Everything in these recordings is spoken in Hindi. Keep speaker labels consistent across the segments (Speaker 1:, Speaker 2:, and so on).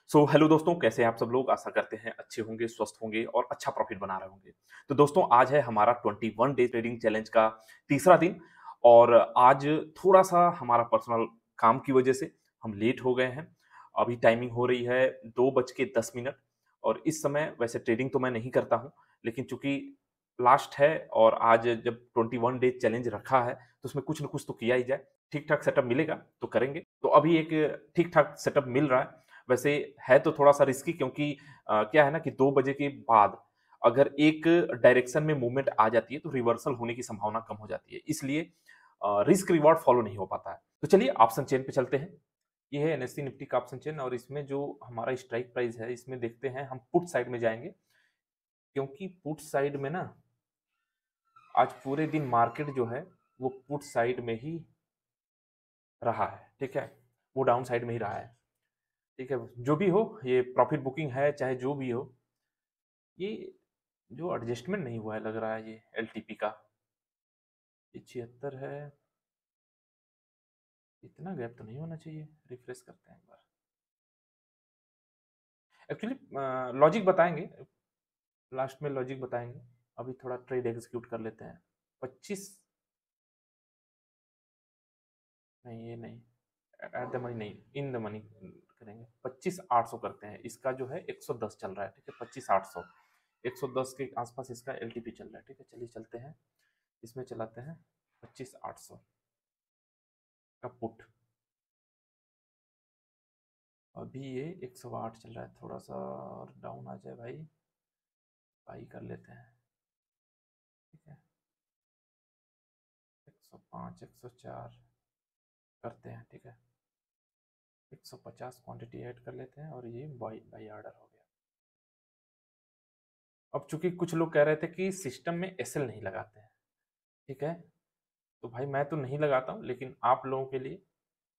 Speaker 1: हेलो दोस्तों, कैसे हैं आप सब लोग। आशा करते हैं अच्छे होंगे, स्वस्थ होंगे और अच्छा प्रॉफिट बना रहे होंगे। तो दोस्तों, आज है हमारा 21 डे ट्रेडिंग चैलेंज का तीसरा दिन। और आज थोड़ा सा हमारा पर्सनल काम की वजह से हम लेट हो गए हैं। अभी टाइमिंग हो रही है 2:10। और इस समय वैसे ट्रेडिंग तो मैं नहीं करता हूँ, लेकिन चूंकि लास्ट है और आज जब 21 डे चैलेंज रखा है तो उसमें कुछ ना कुछ तो किया ही जाए। ठीक ठाक सेटअप मिलेगा तो करेंगे। तो अभी एक ठीक ठाक सेटअप मिल रहा है। वैसे है तो थोड़ा सा रिस्की, क्योंकि क्या है ना कि 2 बजे के बाद अगर एक डायरेक्शन में मूवमेंट आ जाती है तो रिवर्सल होने की संभावना कम हो जाती है। इसलिए रिस्क रिवॉर्ड फॉलो नहीं हो पाता है। तो चलिए ऑप्शन चेन पे चलते हैं। ये है एनएससी निफ्टी का ऑप्शन चेन, और इसमें जो हमारा स्ट्राइक प्राइस है इसमें देखते हैं हम पुट साइड में जाएंगे, क्योंकि पुट साइड में ना आज पूरे दिन मार्केट जो है वो पुट साइड में ही रहा है। ठीक है, वो डाउन साइड में ही रहा है। ठीक है, जो भी हो, ये प्रॉफिट बुकिंग है चाहे जो भी हो, ये जो एडजस्टमेंट नहीं हुआ है लग रहा है ये एलटीपी का। ये 76 है। इतना गैप तो नहीं होना चाहिए। रिफ्रेश करते हैं एक बार। एक्चुअली लॉजिक बताएंगे, लास्ट में लॉजिक बताएंगे। अभी थोड़ा ट्रेड एग्जीक्यूट कर लेते हैं। 25 नहीं, ये नहीं, एट द मनी नहीं, इन द मनी करेंगे। 25,800 करते हैं। इसका जो है 110 चल रहा है। ठीक है, 25,800, 110 के आसपास इसका एलटीपी चल रहा है। ठीक है, चलिए चलते हैं, इसमें चलाते हैं 25,800 का पुट। अभी ये 108 चल रहा है। थोड़ा सा और डाउन आ जाए भाई, बाई कर लेते हैं। ठीक है, 105, 104 करते हैं। ठीक है, 150 क्वांटिटी ऐड कर लेते हैं, और ये बाई बाई ऑर्डर हो गया। अब चूंकि कुछ लोग कह रहे थे कि सिस्टम में एसएल नहीं लगाते हैं, ठीक है, तो भाई मैं तो नहीं लगाता हूँ, लेकिन आप लोगों के लिए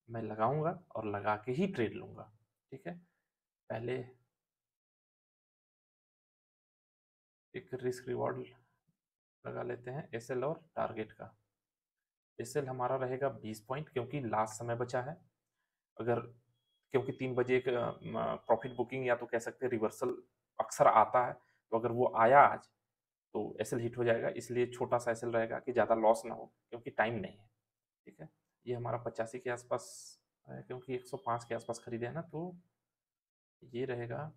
Speaker 1: मैं लगाऊंगा और लगा के ही ट्रेड लूंगा। ठीक है, पहले एक रिस्क रिवॉर्ड लगा लेते हैं एसएल और टारगेट का। एसएल हमारा रहेगा 20 पॉइंट, क्योंकि लास्ट समय बचा है। अगर क्योंकि 3 बजे एक प्रॉफिट बुकिंग या तो कह सकते हैं रिवर्सल अक्सर आता है, तो अगर वो आया आज तो एसएल हिट हो जाएगा। इसलिए छोटा सा एसएल रहेगा कि ज़्यादा लॉस ना हो, क्योंकि टाइम नहीं है। ठीक है, ये हमारा 85 के आसपास है, क्योंकि 105 के आसपास खरीदे हैं ना, तो ये रहेगा।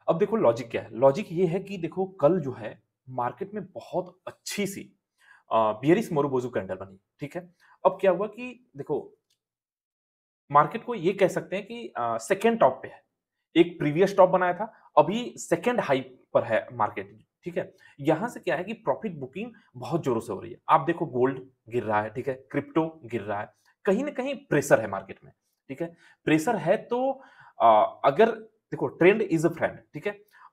Speaker 1: अब देखो लॉजिक क्या है। लॉजिक ये है कि देखो कल जो है मार्केट में बहुत अच्छी सी बियरिश मोरोबोजू कैंडल बनी। ठीक है, अब क्या हुआ कि देखो मार्केट को ये कह सकते हैं कि सेकेंड टॉप पे है। एक प्रीवियस टॉप बनाया था, अभी सेकेंड हाई पर है मार्केट। ठीक है, यहां से क्या है कि प्रॉफिट बुकिंग बहुत जोरों से हो रही है। आप देखो गोल्ड गिर रहा है, ठीक है, क्रिप्टो गिर रहा है, कहीं ना कहीं प्रेशर है मार्केट में। ठीक है, प्रेशर है तो अगर देखो ट्रेंड इज अ फ्रेंड। ठीक है,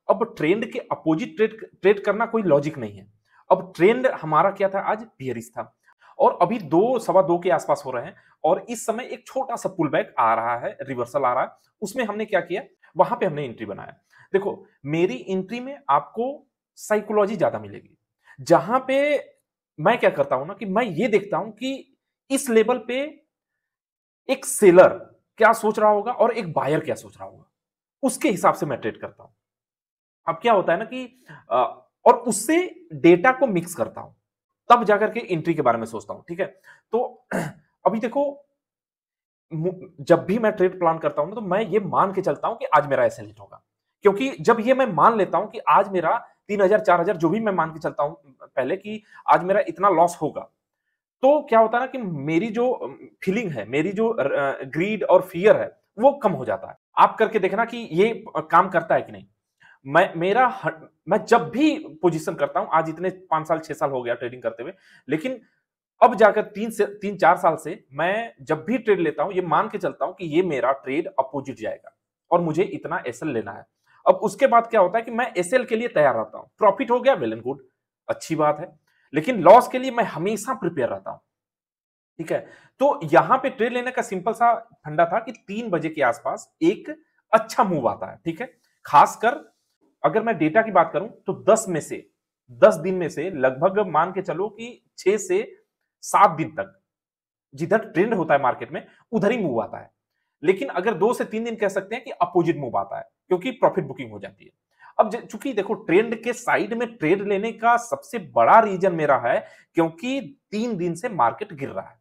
Speaker 1: अब ट्रेंड के अपोजिट ट्रेड ट्रेड करना कोई लॉजिक नहीं है। अब ट्रेंड हमारा क्या था, आज बियरिश था, और अभी 2 सवा 2 के आसपास हो रहे हैं, और इस समय एक छोटा सा पुल बैक आ रहा है, रिवर्सल आ रहा है। उसमें हमने क्या किया, वहां पे हमने एंट्री बनाया। देखो मेरी एंट्री में आपको साइकोलॉजी ज्यादा मिलेगी। जहां पे मैं क्या करता हूं ना कि मैं ये देखता हूं कि इस लेवल पे एक सेलर क्या सोच रहा होगा और एक बायर क्या सोच रहा होगा, उसके हिसाब से मैं ट्रेड करता हूं। अब क्या होता है ना कि अ, और उससे डेटा को मिक्स करता हूं, तब जाकर के एंट्री के बारे में सोचता हूं। ठीक है, तो अभी देखो जब भी मैं ट्रेड प्लान करता हूं ना, तो मैं ये मान के चलता हूं कि आज मेरा ऐसे हिट होगा। क्योंकि जब ये मैं मान लेता हूं कि आज मेरा 3,000 4,000 जो भी मैं मान के चलता हूं पहले कि आज मेरा इतना लॉस होगा, तो क्या होता है ना कि मेरी जो फीलिंग है, मेरी जो ग्रीड और फियर है, वो कम हो जाता है। आप करके देखना कि ये काम करता है कि नहीं। मैं जब भी पोजीशन करता हूं, आज इतने 5 साल 6 साल हो गया ट्रेडिंग करते हुए, लेकिन अब जाकर 3 4 साल से मैं जब भी ट्रेड लेता हूं, ये मान के चलता हूं कि ये मेरा ट्रेड अपोजिट जाएगा और मुझे इतना एसएल लेना है। अब उसके बाद क्या होता है कि मैं एसएल के लिए तैयार रहता हूं। प्रॉफिट हो गया, वेल एंड गुड, अच्छी बात है, लेकिन लॉस के लिए मैं हमेशा प्रिपेयर रहता हूं। ठीक है, तो यहां पे ट्रेड लेने का सिंपल सा फंडा था कि 3 बजे के आसपास एक अच्छा मूव आता है। ठीक है, खासकर अगर मैं डेटा की बात करूं तो 10 दिन में से लगभग मान के चलो कि 6 से 7 दिन तक जिधर ट्रेंड होता है मार्केट में उधर ही मूव आता है। लेकिन अगर 2 से 3 दिन कह सकते हैं कि अपोजिट मूव आता है, क्योंकि प्रॉफिट बुकिंग हो जाती है। अब चूंकि देखो ट्रेंड के साइड में ट्रेड लेने का सबसे बड़ा रीजन मेरा है, क्योंकि 3 दिन से मार्केट गिर रहा है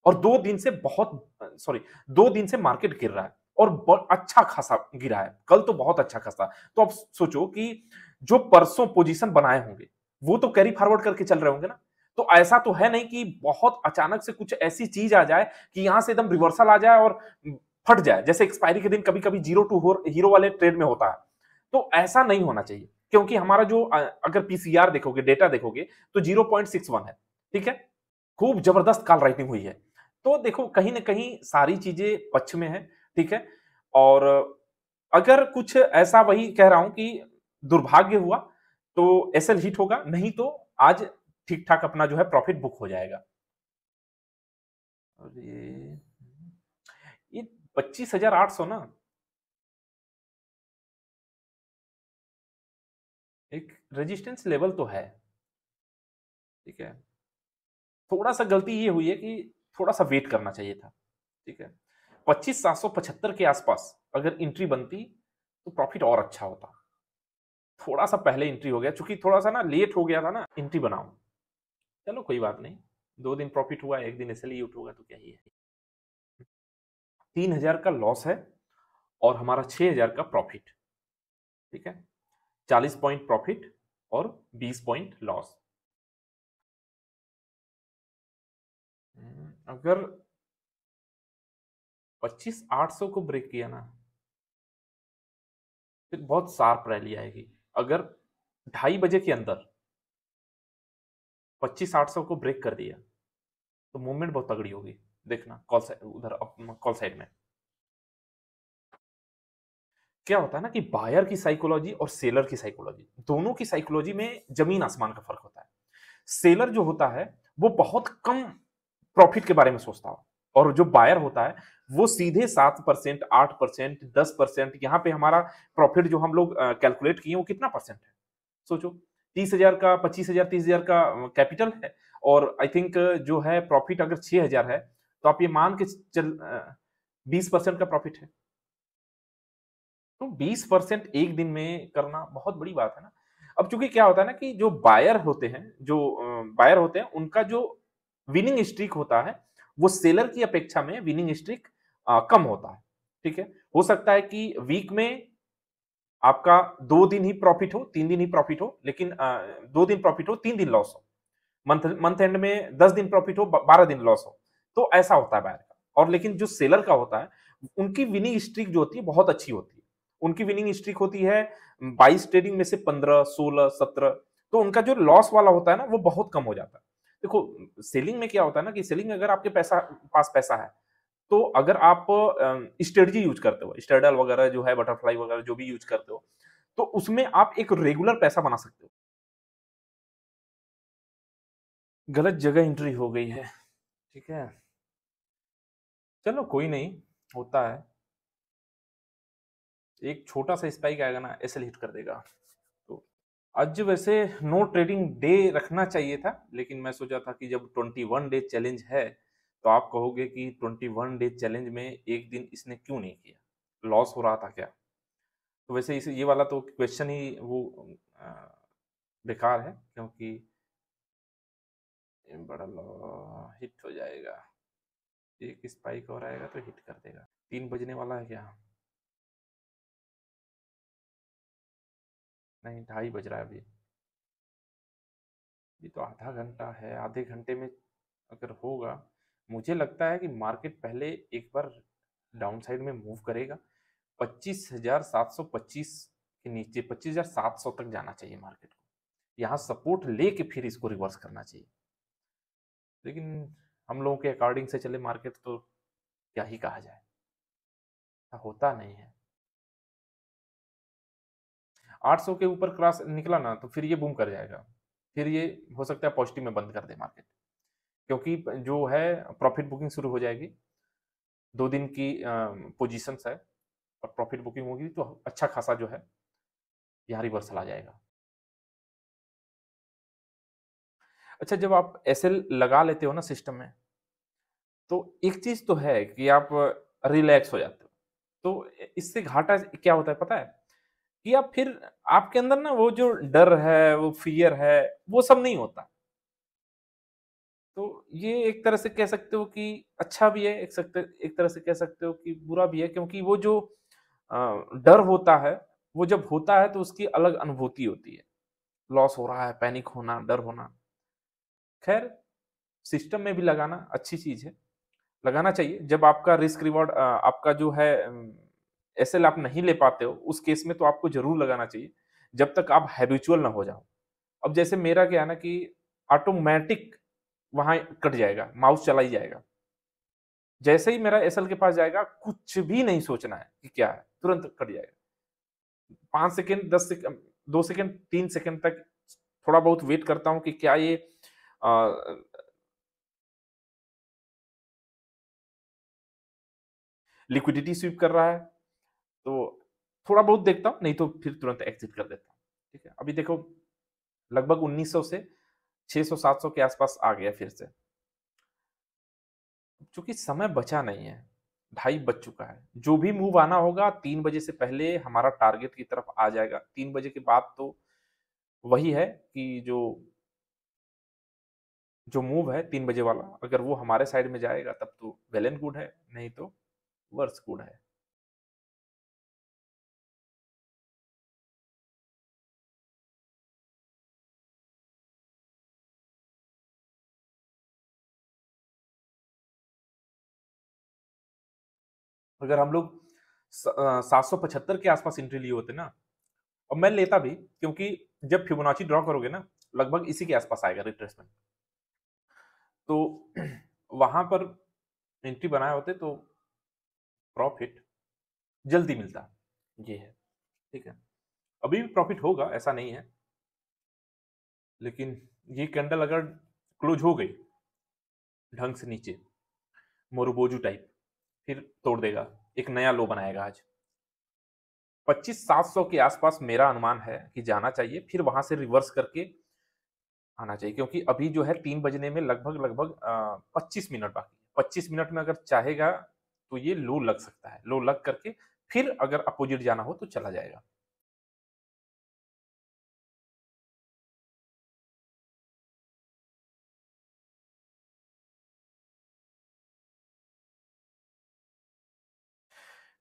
Speaker 1: और 2 दिन से सॉरी 2 दिन से मार्केट गिर रहा है और अच्छा खासा गिरा है। कल तो बहुत अच्छा खासा। तो अब सोचो कि जो परसों पोजीशन बनाए होंगे वो तो कैरी फॉरवर्ड करके चल रहे होंगे ना। तो ऐसा तो है नहीं कि बहुत अचानक से कुछ ऐसी चीज आ जाए कि यहां से एकदम रिवर्सल आ जाए और फट जाए, जैसे एक्सपायरी के दिन कभी कभी जीरो टू हीरो वाले ट्रेड में होता है। तो ऐसा नहीं होना चाहिए, क्योंकि हमारा जो अगर पीसीआर देखोगे, डेटा देखोगे तो 0.61 है। ठीक है, खूब जबरदस्त कॉल राइटिंग हुई है। तो देखो कहीं ना कहीं सारी चीजें पक्ष में है। ठीक है, और अगर कुछ ऐसा, वही कह रहा हूं कि दुर्भाग्य हुआ तो एसएल हिट होगा, नहीं तो आज ठीक ठाक अपना जो है प्रॉफिट बुक हो जाएगा। और ये 25,800 ना एक रेजिस्टेंस लेवल तो है। ठीक है, थोड़ा सा गलती ये हुई है कि थोड़ा सा वेट करना चाहिए था। ठीक है, 25,775 के आसपास अगर एंट्री बनती तो प्रॉफिट और अच्छा होता। थोड़ा सा पहले एंट्री हो गया, चूंकि थोड़ा सा ना लेट हो गया था ना एंट्री बनाऊं। चलो कोई बात नहीं, 2 दिन प्रॉफिट हुआ, एक दिन इसलिए उठ होगा तो क्या ही है। 3,000 का लॉस है और हमारा 6,000 का प्रॉफिट। ठीक है, 40 पॉइंट प्रॉफिट और 20 पॉइंट लॉस। अगर 25,800 को ब्रेक किया ना फिर बहुत शार्प रैली आएगी। अगर 2:30 बजे के अंदर 25,800 को ब्रेक कर दिया तो मूवमेंट बहुत तगड़ी होगी। देखना कॉल साइड, उधर कॉल साइड में क्या होता है ना कि बायर की साइकोलॉजी और सेलर की साइकोलॉजी, दोनों की साइकोलॉजी में जमीन आसमान का फर्क होता है। सेलर जो होता है वो बहुत कम प्रॉफिट के बारे में सोचता है, और जो बायर होता है वो सीधे 7%, 8%, 10%। यहाँ पे हमारा प्रॉफिट जो हम लोग कैलकुलेट किए वो कितना परसेंट है सोचो। 30,000 का, 25,000, 30,000 का कैपिटल है, और आई थिंक जो है प्रॉफिट अगर 6,000 है तो आप ये मान के चल 20% का प्रॉफिट है। तो 20% एक दिन में करना बहुत बड़ी बात है ना। अब चूंकि क्या होता है ना कि जो बायर होते हैं उनका जो विनिंग स्ट्रीक होता है वो सेलर की अपेक्षा में विनिंग स्ट्रीक कम होता है। ठीक है, हो सकता है कि वीक में आपका 2 दिन ही प्रॉफिट हो, 3 दिन ही प्रॉफिट हो, लेकिन 2 दिन प्रॉफिट हो, 3 दिन लॉस हो। मंथ मंथ एंड में 10 दिन प्रॉफिट हो, 12 दिन लॉस हो। तो ऐसा होता है बायर का। और लेकिन जो सेलर का होता है उनकी विनिंग स्ट्रीक जो होती है बहुत अच्छी होती है। उनकी विनिंग स्ट्रीक होती है 22 ट्रेडिंग में से 15, 16, 17। तो उनका जो लॉस वाला होता है ना वो बहुत कम हो जाता है। देखो सेलिंग में क्या होता है ना कि सेलिंग में अगर आपके पास पैसा है तो अगर आप स्ट्रेटजी यूज करते हो, स्ट्रेडल वगैरह जो है, बटरफ्लाई वगैरह जो भी यूज करते हो, तो उसमें आप एक रेगुलर पैसा बना सकते हो। गलत जगह एंट्री हो गई है। ठीक है, चलो कोई नहीं, होता है। एक छोटा सा स्पाइक आएगा ना एसएल हिट कर देगा। तो आज वैसे नो ट्रेडिंग डे रखना चाहिए था, लेकिन मैं सोचा था कि जब 21 डे चैलेंज है तो आप कहोगे कि 21 डे चैलेंज में एक दिन इसने क्यों नहीं किया, लॉस हो रहा था क्या। तो वैसे इसे ये वाला तो क्वेश्चन ही वो अ, बेकार है, क्योंकि ये बड़ा हिट हो जाएगा। एक स्पाइक और आएगा तो हिट कर देगा। 3 बजने वाला है क्या? नहीं, 2:30 बज रहा है अभी। ये तो आधा घंटा है, आधे घंटे में अगर होगा, मुझे लगता है कि मार्केट पहले एक बार डाउन साइड में मूव करेगा। 25,725 के नीचे 25,700 तक जाना चाहिए मार्केट को। यहाँ सपोर्ट लेके फिर इसको रिवर्स करना चाहिए। लेकिन हम लोगों के अकॉर्डिंग से चले मार्केट तो क्या ही कहा जाए, होता नहीं है। 800 के ऊपर क्रॉस निकला ना तो फिर ये बूम कर जाएगा। फिर ये हो सकता है पॉजिटिव में बंद कर दे मार्केट, क्योंकि जो है प्रॉफिट बुकिंग शुरू हो जाएगी। 2 दिन की पोजीशंस है और प्रॉफिट बुकिंग होगी तो अच्छा खासा जो है यहाँ रिवर्सल आ जाएगा। अच्छा, जब आप एसएल लगा लेते हो ना सिस्टम में, तो एक चीज़ तो है कि आप रिलैक्स हो जाते हो। तो इससे घाटा क्या होता है पता है? कि आप फिर आपके अंदर ना वो जो डर है, वो फ़ियर है, वो सब नहीं होता। तो ये एक तरह से कह सकते हो कि अच्छा भी है, एक तरह से कह सकते हो कि बुरा भी है, क्योंकि वो जो डर होता है, वो जब होता है तो उसकी अलग अनुभूति होती है। लॉस हो रहा है, पैनिक होना, डर होना। खैर, सिस्टम में भी लगाना अच्छी चीज़ है, लगाना चाहिए। जब आपका रिस्क रिवॉर्ड आपका जो है एसएल आप नहीं ले पाते हो, उस केस में तो आपको ज़रूर लगाना चाहिए, जब तक आप हैबिचुअल ना हो जाओ। अब जैसे मेरा क्या है ना कि ऑटोमैटिक वहाँ कट जाएगा, माउस चला ही जाएगा। जैसे ही मेरा एसएल के पास जाएगा, कुछ भी नहीं सोचना है कि क्या है, तुरंत कट जाएगा। 5 सेकंड, 10 सेकंड, 2 सेकंड, 3 सेकंड तक थोड़ा बहुत वेट करता हूँ कि क्या ये अ, लिक्विडिटी स्वीप कर रहा है, तो थोड़ा बहुत देखता हूँ, नहीं तो फिर तुरंत एग्ज़िट कर देता हूँ। ठीक है? अभी देखो लगभग 1900 से 600-700 के आसपास आ गया फिर से। चूँकि समय बचा नहीं है, ढाई बज चुका है। जो भी मूव आना होगा 3 बजे से पहले हमारा टारगेट की तरफ आ जाएगा। 3 बजे के बाद तो वही है कि जो जो मूव है 3 बजे वाला, अगर वो हमारे साइड में जाएगा तब तो वेल एंड गुड है, नहीं तो वर्स गुड है। अगर हम लोग 775 के आसपास एंट्री लिए होते ना, और मैं लेता भी, क्योंकि जब फिबोनाची ड्रॉ करोगे ना, लगभग इसी के आसपास आएगा रिट्रेसमेंट। तो वहां पर एंट्री बनाए होते तो प्रॉफिट जल्दी मिलता। ये है, ठीक है। अभी भी प्रॉफिट होगा, ऐसा नहीं है, लेकिन ये कैंडल अगर क्लोज हो गई ढंग से नीचे, मोरुबोजू टाइप, फिर तोड़ देगा, एक नया लो बनाएगा आज। 25,700 के आसपास मेरा अनुमान है कि जाना चाहिए, फिर वहां से रिवर्स करके आना चाहिए, क्योंकि अभी जो है 3 बजने में लगभग लगभग 25 मिनट बाकी है। 25 मिनट में अगर चाहेगा तो ये लो लग सकता है, लो लग करके फिर अगर अपोजिट जाना हो तो चला जाएगा।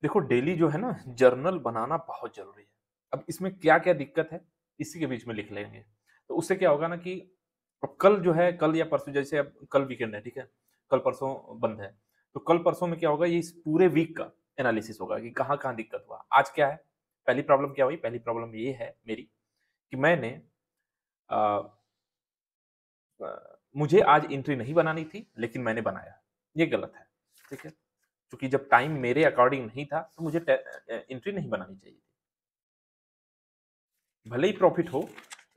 Speaker 1: देखो डेली जो है ना जर्नल बनाना बहुत जरूरी है। अब इसमें क्या क्या दिक्कत है, इसी के बीच में लिख लेंगे। तो उससे क्या होगा ना कि अब कल जो है, कल या परसों, जैसे अब कल वीकेंड है, ठीक है, कल परसों बंद है, तो कल परसों में क्या होगा, ये इस पूरे वीक का एनालिसिस होगा कि कहाँ कहाँ दिक्कत हुआ, आज क्या है। पहली प्रॉब्लम क्या हुई, पहली प्रॉब्लम ये है मेरी कि मैंने अ, मुझे आज एंट्री नहीं बनानी थी, लेकिन मैंने बनाया, ये गलत है। ठीक है, क्योंकि जब टाइम मेरे अकॉर्डिंग नहीं था तो मुझे एंट्री नहीं बनानी चाहिए थी। भले ही प्रॉफिट हो,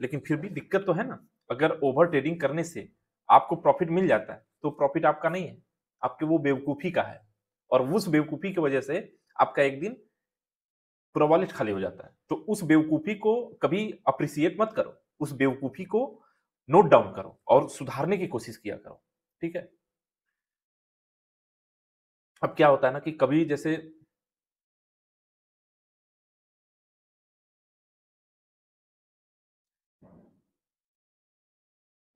Speaker 1: लेकिन फिर भी दिक्कत तो है ना। अगर ओवर ट्रेडिंग करने से आपको प्रॉफिट मिल जाता है तो प्रॉफिट आपका नहीं है, आपके वो बेवकूफी का है, और उस बेवकूफी की वजह से आपका एक दिन पूरा वॉलेट खाली हो जाता है। तो उस बेवकूफी को कभी अप्रिसिएट मत करो, उस बेवकूफी को नोट डाउन करो और सुधारने की कोशिश किया करो। ठीक है। अब क्या होता है ना कि कभी जैसे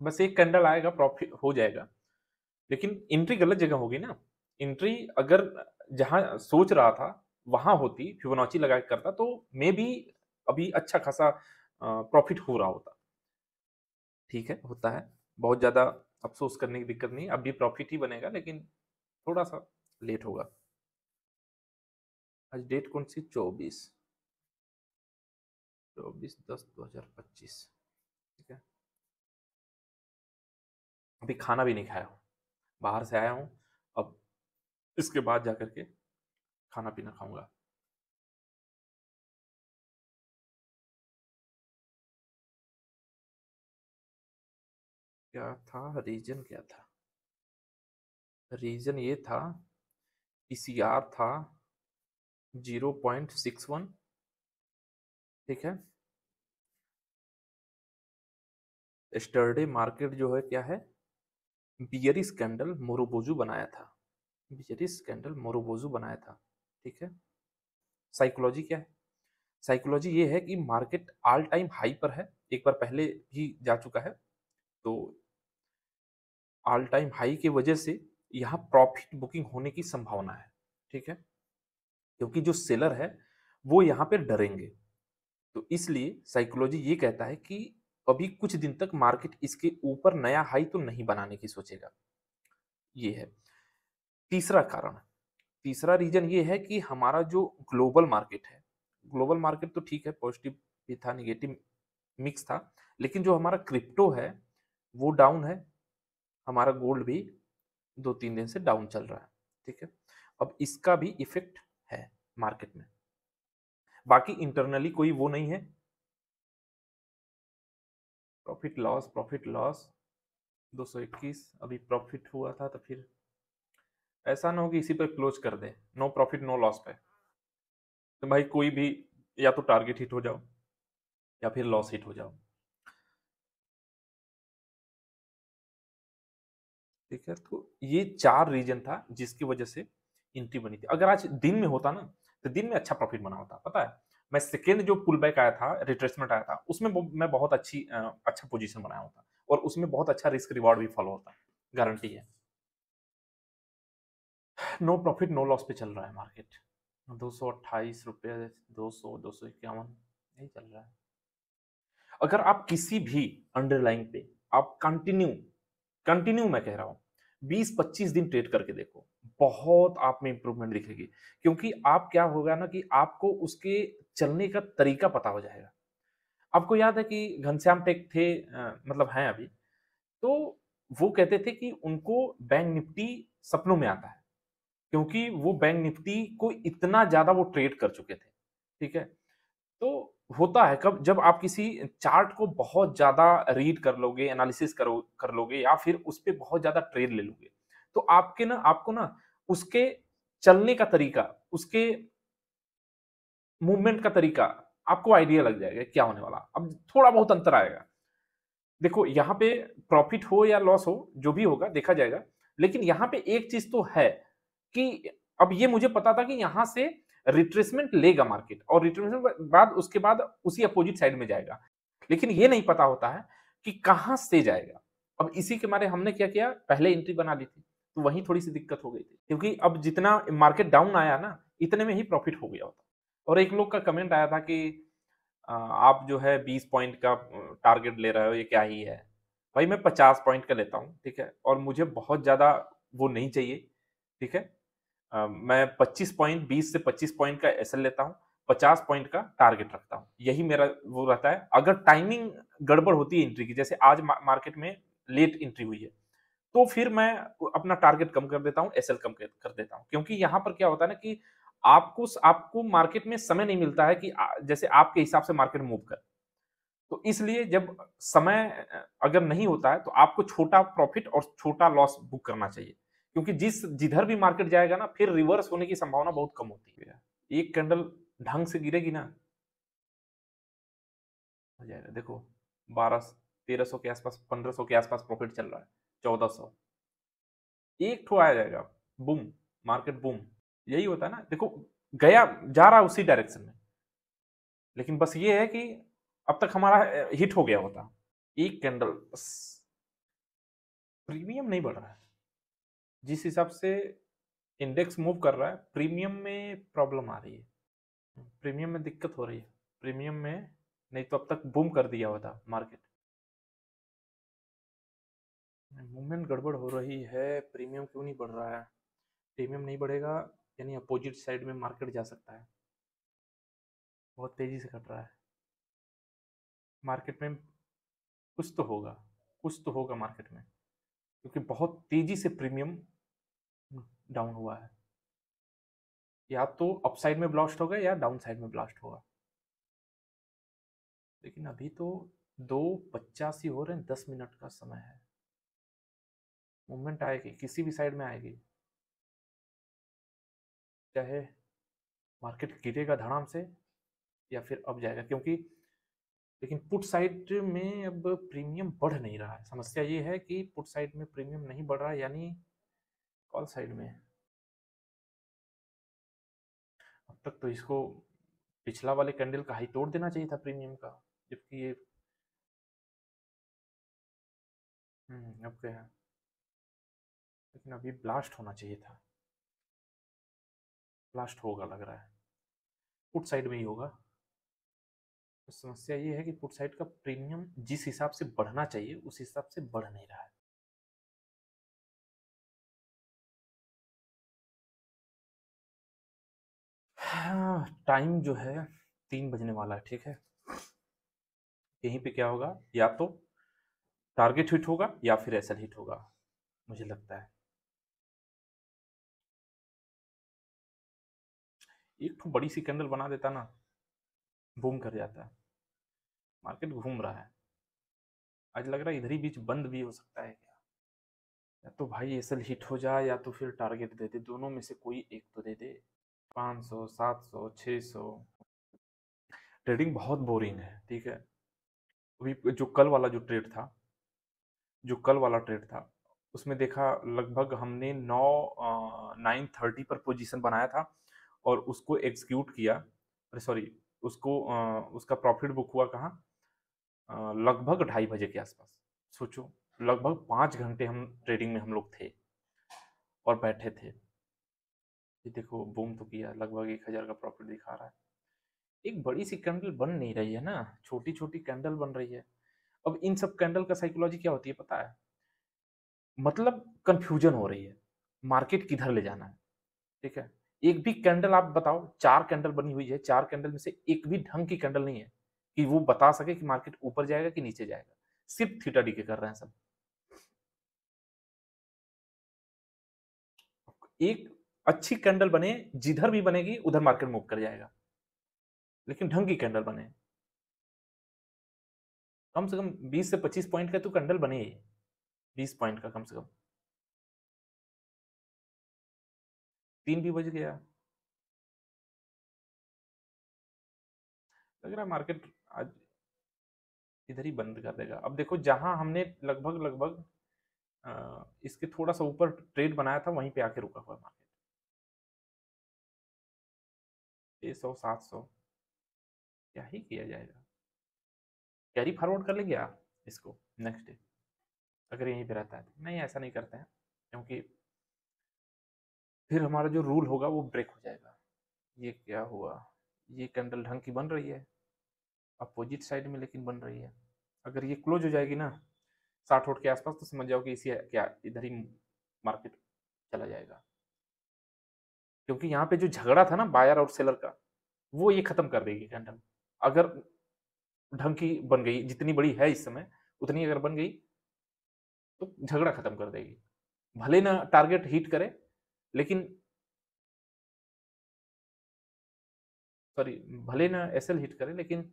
Speaker 1: बस एक कैंडल आएगा, प्रॉफिट हो जाएगा, लेकिन एंट्री गलत जगह होगी ना। एंट्री अगर जहां सोच रहा था वहां होती, फिबोनाची लगा के करता, तो मे बी अभी अच्छा खासा प्रॉफिट हो रहा होता। ठीक है, होता है, बहुत ज्यादा अफसोस करने की दिक्कत नहीं, अब भी प्रॉफिट ही बनेगा, लेकिन थोड़ा सा लेट होगा। आज डेट कौन सी, 24/10/2025। ठीक है, अभी खाना भी नहीं खाया हूँ, बाहर से आया हूँ। अब इसके बाद जाकर के खाना पीना खाऊंगा। क्या था रीजन, क्या था रीजन, ये था पीसीआर था 0.61। ठीक है, स्टरडे मार्केट जो है क्या है, बियरिश कैंडल मोरोबोजू बनाया था, बियरिश कैंडल मोरोबोजू बनाया था, ठीक है। साइकोलॉजी क्या है, साइकोलॉजी ये है कि मार्केट ऑल टाइम हाई पर है, एक बार पहले भी जा चुका है, तो ऑल टाइम हाई की वजह से यहाँ प्रॉफिट बुकिंग होने की संभावना है, ठीक है, क्योंकि जो सेलर है वो यहाँ पे डरेंगे। तो इसलिए साइकोलॉजी ये कहता है कि अभी कुछ दिन तक मार्केट इसके ऊपर नया हाई तो नहीं बनाने की सोचेगा, ये है तीसरा कारण। तीसरा रीजन ये है कि हमारा जो ग्लोबल मार्केट है, ग्लोबल मार्केट तो ठीक है, पॉजिटिव भी था, निगेटिव मिक्स था, लेकिन जो हमारा क्रिप्टो है वो डाउन है, हमारा गोल्ड भी 2-3 दिन से डाउन चल रहा है, ठीक है। अब इसका भी इफेक्ट है मार्केट में, बाकी इंटरनली कोई वो नहीं है। प्रॉफिट लॉस 221 अभी प्रॉफिट हुआ था, तो फिर ऐसा ना हो कि इसी पे क्लोज कर दे, नो प्रॉफिट नो लॉस पे, तो भाई कोई भी या तो टारगेट हिट हो जाओ या फिर लॉस हिट हो जाओ, ठीक है। तो ये 4 रीजन था जिसकी वजह से एंट्री बनी थी। अगर आज दिन में होता ना तो दिन में अच्छा प्रॉफिट बना होता, पता है। मैं सेकेंड जो पुल बैक आया था, रिट्रेसमेंट आया था, उसमें मैं बहुत अच्छा पोजीशन बनाया होता और उसमें बहुत अच्छा रिस्क रिवॉर्ड भी फॉलो होता, गारंटी है। नो प्रॉफिट नो लॉस पे चल रहा है मार्केट, 228 रुपये, 200, 251 यही चल रहा है। अगर आप किसी भी अंडरलाइन पे आप कंटिन्यू कंटिन्यू मैं कह रहा हूं 20-25 दिन ट्रेड करके देखो, बहुत आप में इंप्रूवमेंट दिखेगी, क्योंकि आप क्या होगा ना कि आपको उसके चलने का तरीका पता हो जाएगा। आपको याद है कि घनश्याम टेक थे, मतलब हैं अभी, तो वो कहते थे कि उनको बैंक निफ्टी सपनों में आता है, क्योंकि वो बैंक निफ्टी को इतना ज्यादा वो ट्रेड कर चुके थे, ठीक है। तो होता है कब, जब आप किसी चार्ट को बहुत ज्यादा रीड कर लोगे, एनालिसिस कर लोगे या फिर उस पे बहुत ज्यादा ट्रेड ले लोगे, तो आपको ना उसके चलने का तरीका, उसके मूवमेंट का तरीका आपको आइडिया लग जाएगा क्या होने वाला। अब थोड़ा बहुत अंतर आएगा, देखो यहाँ पे प्रॉफिट हो या लॉस हो, जो भी होगा देखा जाएगा, लेकिन यहाँ पे एक चीज तो है कि अब ये मुझे पता था कि यहाँ से रिट्रेसमेंट लेगा मार्केट, और रिट्रेसमेंट बाद उसके बाद उसी अपोजिट साइड में जाएगा, लेकिन ये नहीं पता होता है कि कहां से जाएगा। अब इसी के मारे हमने क्या किया, पहले एंट्री बना ली थी, तो वहीं थोड़ी सी दिक्कत हो गई थी, क्योंकि अब जितना मार्केट डाउन आया ना, इतने में ही प्रॉफिट हो गया होता। और एक लोग का कमेंट आया था कि आप जो है 20 पॉइंट का टारगेट ले रहे हो, ये क्या ही है। भाई मैं 50 पॉइंट का लेता हूँ, ठीक है, और मुझे बहुत ज़्यादा वो नहीं चाहिए, ठीक है। मैं 25 पॉइंट, 20 से 25 पॉइंट का एसएल लेता हूँ, 50 पॉइंट का टारगेट रखता हूँ, यही मेरा वो रहता है। अगर टाइमिंग गड़बड़ होती है एंट्री की, जैसे आज मार्केट में लेट एंट्री हुई है, तो फिर मैं अपना टारगेट कम कर देता हूँ, एसएल कम कर देता हूँ, क्योंकि यहाँ पर क्या होता है ना कि आपको आपको मार्केट में समय नहीं मिलता है कि जैसे आपके हिसाब से मार्केट मूव कर। तो इसलिए जब समय अगर नहीं होता है तो आपको छोटा प्रॉफिट और छोटा लॉस बुक करना चाहिए, क्योंकि जिधर भी मार्केट जाएगा ना, फिर रिवर्स होने की संभावना बहुत कम होती है। एक कैंडल ढंग से गिरेगी ना, हो जाएगा, देखो 1200 1300 के आसपास, 1500 के आसपास प्रॉफिट चल रहा है, 1400, एक ठो आ जाएगा, बूम, मार्केट बूम। यही होता है ना, देखो गया जा रहा उसी डायरेक्शन में, लेकिन बस ये है कि अब तक हमारा हिट हो गया होता। एक कैंडल बस, प्रीमियम नहीं बढ़ रहा है जिस हिसाब से इंडेक्स मूव कर रहा है, प्रीमियम में प्रॉब्लम आ रही है, प्रीमियम में दिक्कत हो रही है, प्रीमियम में, नहीं तो अब तक बूम कर दिया होता मार्केट। मूवमेंट गड़बड़ हो रही है, प्रीमियम क्यों नहीं बढ़ रहा है, प्रीमियम नहीं बढ़ेगा यानी अपोजिट साइड में मार्केट जा सकता है, बहुत तेजी से घट रहा है मार्केट में, कुछ तो होगा, कुछ तो होगा मार्केट में, क्योंकि बहुत तेजी से प्रीमियम डाउन हुआ है, या तो अपसाइड में ब्लास्ट होगा या डाउन साइड में ब्लास्ट होगा। लेकिन अभी तो 285 हो रहे हैं, 10 मिनट का समय है, मूवमेंट आएगी किसी भी साइड में आएगी, चाहे मार्केट गिरेगा धड़ाम से या फिर अब जाएगा, क्योंकि लेकिन पुट साइड में अब प्रीमियम बढ़ नहीं रहा है। समस्या ये है कि पुट साइड में प्रीमियम नहीं बढ़ रहा है, यानी कॉल साइड में अब तक तो इसको पिछला वाले कैंडल का हाई तोड़ देना चाहिए था प्रीमियम का, जबकि ये अब क्या है, लेकिन अभी ब्लास्ट होना चाहिए था। ब्लास्ट होगा लग रहा है, पुट साइड में ही होगा। तो समस्या ये है कि पुट साइड का प्रीमियम जिस हिसाब से बढ़ना चाहिए उस हिसाब से बढ़ नहीं रहा है। हाँ, टाइम जो है 3 बजने वाला है, ठीक है। यहीं पे क्या होगा, या तो टारगेट हिट होगा या फिर एसएल हिट होगा, मुझे लगता है। एक तो बड़ी सी कैंडल बना देता ना, बूम कर जाता है। मार्केट घूम रहा है, आज लग रहा है इधर ही बीच बंद भी हो सकता है क्या। या तो भाई एसएल हिट हो जाए या तो फिर टारगेट दे दे, दोनों में से कोई एक तो दे दे। 500, 700, 600। ट्रेडिंग बहुत बोरिंग है, ठीक है। अभी जो कल वाला जो ट्रेड था, जो कल वाला ट्रेड था, उसमें देखा लगभग हमने 9:30 पर पोजीशन बनाया था और उसको एग्जीक्यूट किया। अरे सॉरी, उसको उसका प्रॉफिट बुक हुआ कहाँ, लगभग 2:30 बजे के आसपास। सोचो, लगभग 5 घंटे हम ट्रेडिंग में हम लोग थे और बैठे थे। ये देखो बूम तो किया, लगभग 1,000 का प्रॉफिट दिखा रहा है। एक बड़ी सी कैंडल बन नहीं रही है ना, छोटी छोटी कैंडल बन रही है। अब इन सब कैंडल का साइकोलॉजी क्या होती है पता है, मतलब कंफ्यूजन हो रही है, मार्केट किधर ले जाना है, ठीक है। एक भी कैंडल आप बताओ, 4 कैंडल बनी हुई है, 4 कैंडल में से एक भी ढंग की कैंडल नहीं है कि वो बता सके कि मार्केट ऊपर जाएगा कि नीचे जाएगा। सिर्फ थीटा डीके कर रहे हैं सब। एक अच्छी कैंडल बने, जिधर भी बनेगी उधर मार्केट मूव कर जाएगा, लेकिन ढंग की कैंडल बने, कम से कम 20 से 25 पॉइंट का तो कैंडल बने ही, 20 पॉइंट का कम से कम। 3 भी बज गया, लग रहा है मार्केट आज इधर ही बंद कर देगा। अब देखो, जहां हमने लगभग लगभग इसके थोड़ा सा ऊपर ट्रेड बनाया था वहीं पे आके रुका हुआ मार्केट। 600, 700, क्या ही किया जाएगा। कैरी फॉरवर्ड कर लेंगे आप इसको नेक्स्ट डे, अगर यहीं पे रहता है तो। नहीं, ऐसा नहीं करते हैं, क्योंकि फिर हमारा जो रूल होगा वो ब्रेक हो जाएगा। ये क्या हुआ, ये कैंडल ढंग की बन रही है अपोजिट साइड में, लेकिन बन रही है। अगर ये क्लोज हो जाएगी ना 60 वोट के आसपास, तो समझ जाओ कि इसी क्या इधर ही मार्केट चला जाएगा। क्योंकि यहाँ पे जो झगड़ा था ना बायर और सेलर का, वो ये खत्म कर देगी कैंडल। अगर ढंग की बन गई, जितनी बड़ी है इस समय उतनी अगर बन गई तो झगड़ा खत्म कर देगी। भले ना टारगेट हिट करे, लेकिन सॉरी, भले ना एसएल हिट करे, लेकिन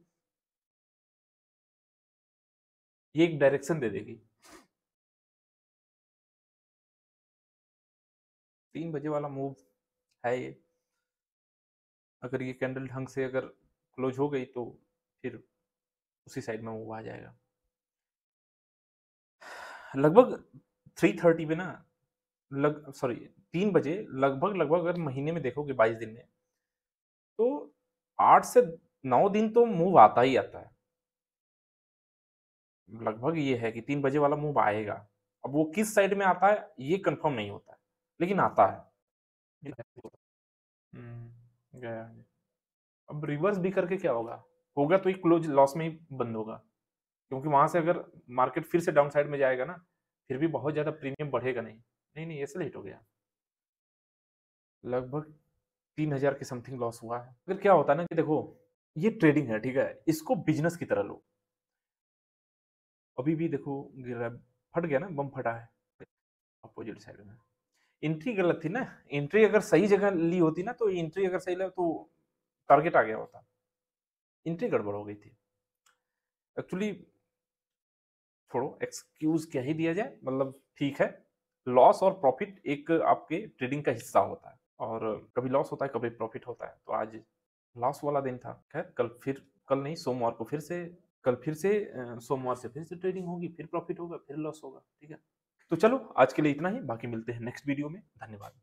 Speaker 1: ये एक डायरेक्शन दे देगी। 3 बजे वाला मूव है ये। अगर ये कैंडल ढंग से अगर क्लोज हो गई तो फिर उसी साइड में मूव आ जाएगा। लगभग 3:30 पे ना, लग सॉरी 3 बजे लगभग लगभग अगर महीने में देखोगे 22 दिन में, तो 8 से 9 दिन तो मूव आता ही आता है। लगभग ये है कि 3 बजे वाला मूव आएगा। अब वो किस साइड में आता है ये कंफर्म नहीं होता है, लेकिन आता है। गया। अब रिवर्स भी करके क्या होगा, होगा तो ये क्लोज लॉस में ही बंद होगा। क्योंकि वहां से अगर मार्केट फिर से डाउन साइड में जाएगा ना, फिर भी बहुत ज्यादा प्रीमियम बढ़ेगा नहीं। नहीं नहीं, ऐसे लेट हो गया, लगभग 3,000 के समथिंग लॉस हुआ है। फिर क्या होता है ना कि देखो, ये ट्रेडिंग है, ठीक है, इसको बिजनेस की तरह लो। अभी भी देखो गिर रहा है, फट गया ना, बम फटा है अपोजिट साइड में। एंट्री गलत थी ना, एंट्री अगर सही जगह ली होती ना, तो एंट्री अगर सही लिया तो टारगेट आ गया होता। एंट्री गड़बड़ हो गई थी एक्चुअली। छोड़ो, एक्सक्यूज क्या ही दिया जाए, मतलब ठीक है। लॉस और प्रॉफिट एक आपके ट्रेडिंग का हिस्सा होता है, और कभी लॉस होता है कभी प्रॉफिट होता है। तो आज लॉस वाला दिन था। खैर, कल फिर, कल नहीं सोमवार को फिर से कल फिर से सोमवार से फिर से ट्रेडिंग होगी, फिर प्रॉफिट होगा, फिर लॉस होगा, ठीक है? तो चलो आज के लिए इतना ही, बाकी मिलते हैं नेक्स्ट वीडियो में। धन्यवाद।